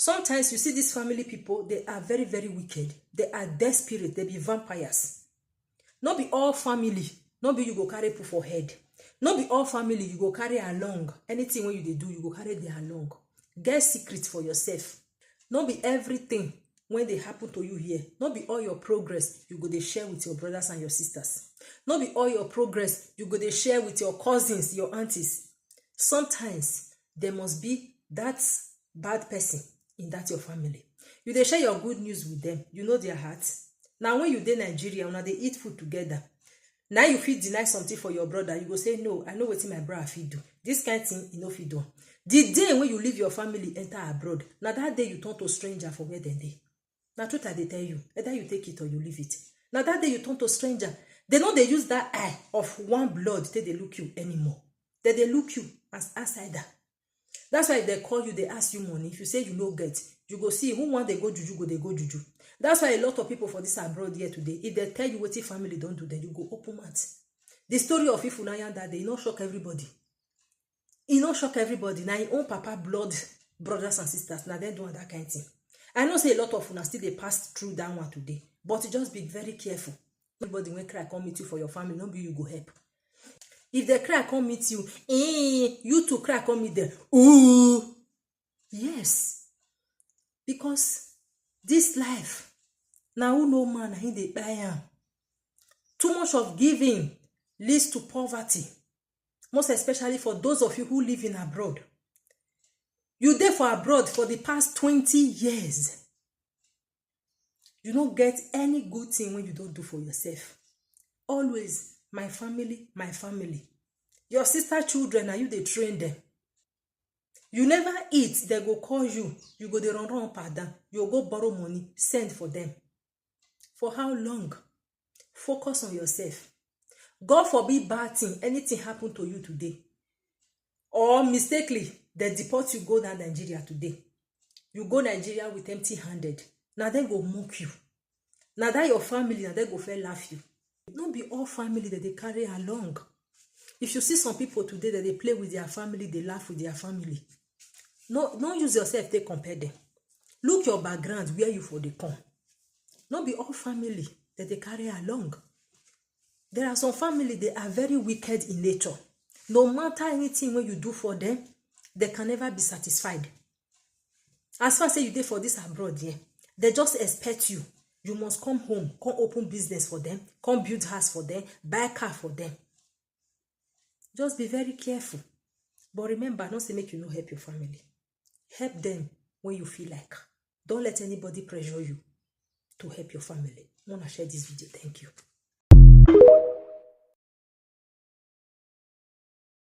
Sometimes you see these family people, they are very, very wicked. They are dead spirit. They be vampires. Not be all family. Not be you go carry put for head. Not be all family you go carry along. Anything when you do, you go carry them along. Get secrets for yourself. Not be everything when they happen to you here. Not be all your progress you go to share with your brothers and your sisters. Not be all your progress you go to share with your cousins, your aunties. Sometimes there must be that bad person in that your family. You dey share your good news with them. You know their hearts. Now when you dey Nigeria, when they eat food together, now you fit deny something for your brother. You go say, no, I know what my brother fit do. This kind of thing, you know fit do. The day when you leave your family, enter abroad, now that day you turn to stranger for where they dey. Now truth I dey tell you, either you take it or you leave it. Now that day you turn to stranger. They know they use that eye of one blood till they look you anymore. They look you as outsider. That's why if they call you, they ask you money. If you say you no get, you go see who want they go juju, go they go juju. That's why a lot of people for this abroad here today, if they tell you what your family don't do, then you go open mouth. The story of Ifunanya that day, not shock everybody. It not shock everybody. Now your own papa blood brothers and sisters, now they doing that kind of thing. I know say a lot of una still they pass through that one today, but just be very careful. Everybody when cry come meet you for your family, no be you go help. If they cry come meet you, you too cry come meet them. Ooh, yes, because this life now who no man in the buy. Too much of giving leads to poverty, most especially for those of you who live in abroad. You there for abroad for the past 20 years. You don't get any good thing when you don't do for yourself. Always, my family, my family. Your sister children, are you they train them? You never eat, they go call you. You go they run pardon. You go borrow money, send for them. For how long? Focus on yourself. God forbid bad thing, anything happen to you today. Or mistakenly, they deport you, go down Nigeria today. You go Nigeria with empty-handed. Now they go mock you. Now that your family, now they go fair laugh you. Don't be all family that they carry along. If you see some people today that they play with their family, they laugh with their family. No, don't use yourself to compare them. Look your background, where you for the come. Not be all family that they carry along. There are some family, they are very wicked in nature. No matter anything when you do for them, they can never be satisfied. As far as you did for this abroad, yeah, they just expect you. You must come home, come open business for them, come build house for them, buy car for them. Just be very careful. But remember, not to make you not help your family. Help them when you feel like. Don't let anybody pressure you to help your family. I want to share this video. Thank you.